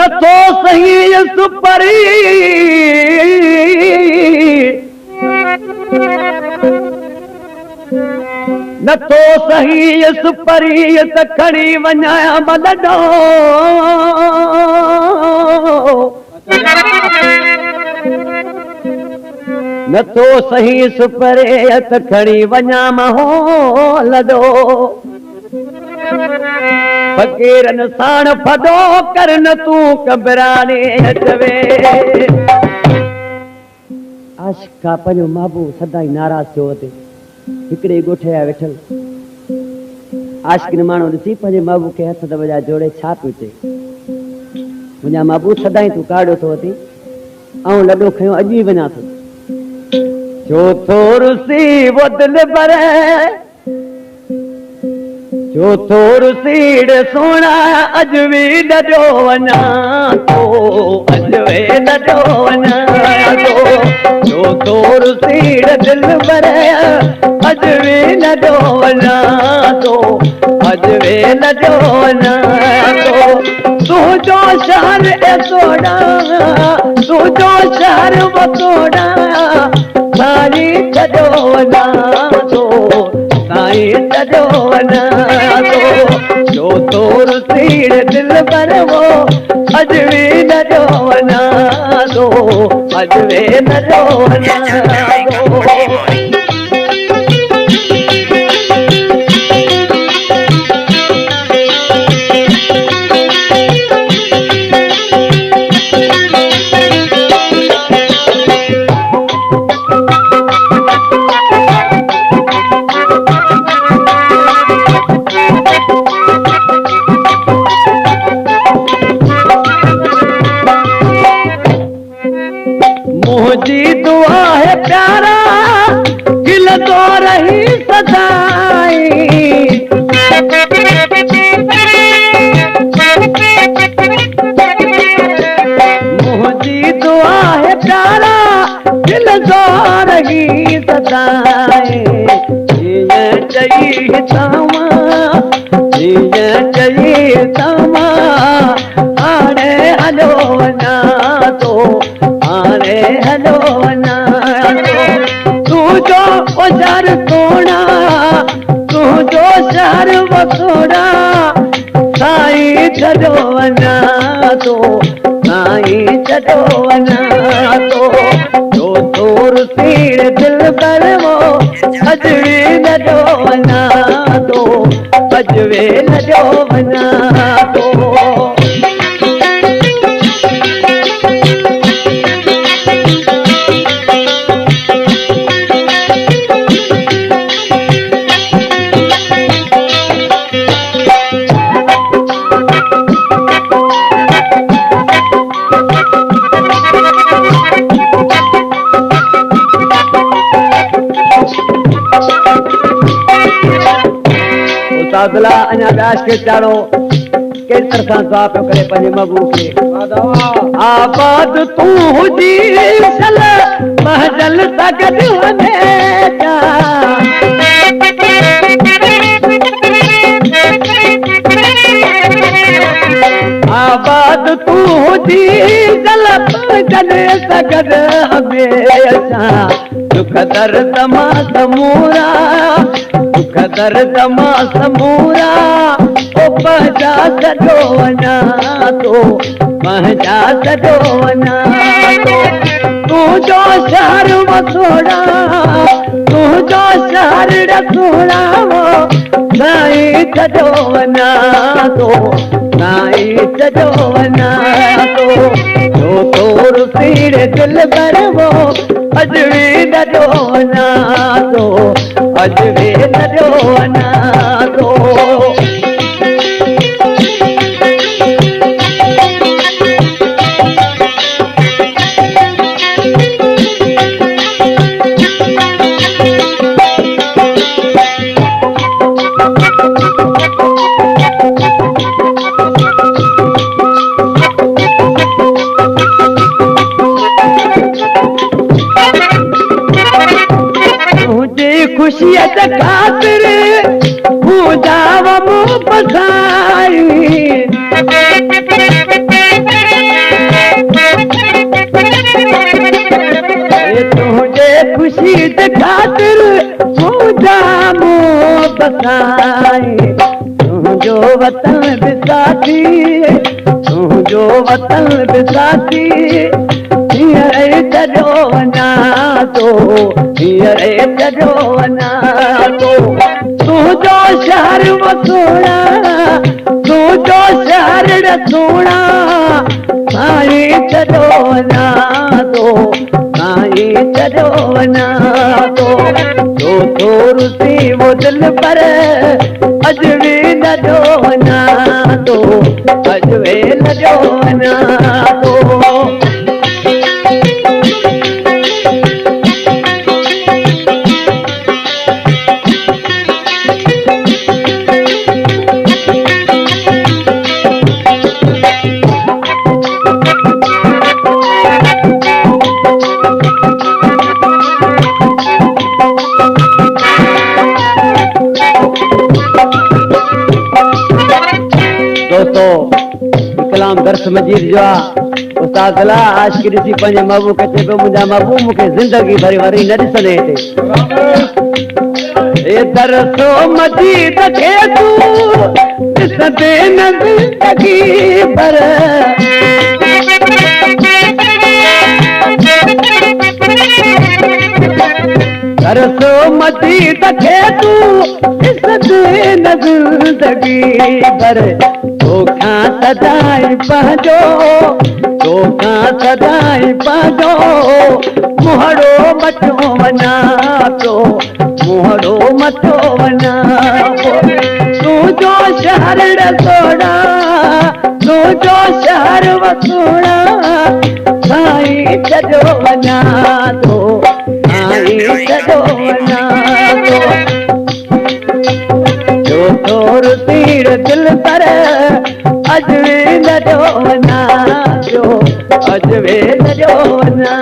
न तो सही सुपरी न तो सही सुपरी त खड़ी वञाया मलडो न तो सही सुपरे त खड़ी वञा महो लडो फकीरन साण फदो कर न तू कबराने अचवे आशिका पंहिंजो महबूब सदाई नाराज़ थियो अचे हिकिड़े ॻोठे जा वेठल आशिक़ माण्हू ॾिसी पंहिंजे महबूब खे हथ दॿाए जोड़े छा पियो चए मुंहिंजा महबूब सदाई तूं काढ़ियो थो अची ऐं लॾो खयो अॼु ई वञा थो जो थोर सी वो दिल पर जो थोर सीड़ सोना अॼु बि लॾो वञा थो अॼु बि लॾो वञा थो जो थोर सीड़ दिल पर अॼु बि लॾो वञा थो अॼु बि लॾो वञा थो तुंहिंजो शहर एसोड़ा तुंहिंजो शहर वसोड़ा साईं छॾो वञा थो साईं छॾो वञा थो जो तोर सीड़ दिल पर वो अॼु बि लॾो वञा थो अॼु बि लॾो वञा थो मुझी दुआ है प्यारा दिल तो रही सदाई मुझी दुआ है प्यारा दिल तो रही सदाई चाहिए तमा चाहिए तमा आने हलो वञा तो आने हलो वञा तो तुंहिंजो शहर सोना तुंहिंजो शहर वसोड़ा साईं छॾो वञा थो साईं छॾो वञा थो जो तोर सीड़ दिल पर वो अॼु बि लॾो वञा थो अॼु बि लॾो वञा थो उस्ताद अञा व्यास खे चाढ़ो केॾी तरह दुआ पियो करे पंहिंजे महबूब खे आबाद तूं हुजी सल महजल सां गॾु हमेशा आबाद तूं हुजी सल महजल सां गॾु हमेशा दुख दर्द मां समूरा दुख दर्द मां समूरा ओ पंहिंजा छॾो वञा थो पंहिंजा छॾो वञा थो तुंहिंजो शहर वसोड़ा तुंहिंजो शहर रसोड़ा साईं छॾो वञा थो साईं छॾो वञा थो जो तोर सीड़ दिल पर वो अॼु बि लॾो वञा थो अॼु बि लॾो वञा थो खुशियत खातिर पूजा वो पसाई मजीद खातिर जामो बसाए तुझो वतन बिसाती तुझो वतन बिसाती हींअर चढ़ो वञा तो हींअर चढ़ो वञा तो तुझो शहर वसोड़ा तुझो शहर सोड़ा साईं चढ़ो वञा तो साईं चढ़ो वञा तो रुसी वो दिल पर अजवे लजो वञा तो अजवे लजो वञा तो कलाम दर्स मजीद जो उस्ताद ला आशिकी ॾिसी पंहिंजे महबूब खे चए पियो मुंहिंजा महबूब मूंखे ज़िंदगी भरी वरी न ॾिसंदे हिते दर्सो मजीद खे तूं ॾिसंदे न ज़िंदगी भर दर्सो मजीद खे तूं ॾिसंदे न ज़िंदगी भर तोखा सदाई पंहिंजो तोखा सदाई पंहिंजो मुहड़ो मथो वञा तो मुहड़ो मथो वञा तुझो शहर रसोड़ा तुझो शहर वसोड़ा साईं चढ़ो वञा तो साईं चढ़ो वञा तो तोर तीर दिल पर अजवे लजो वञा जो अजवे लजो वञा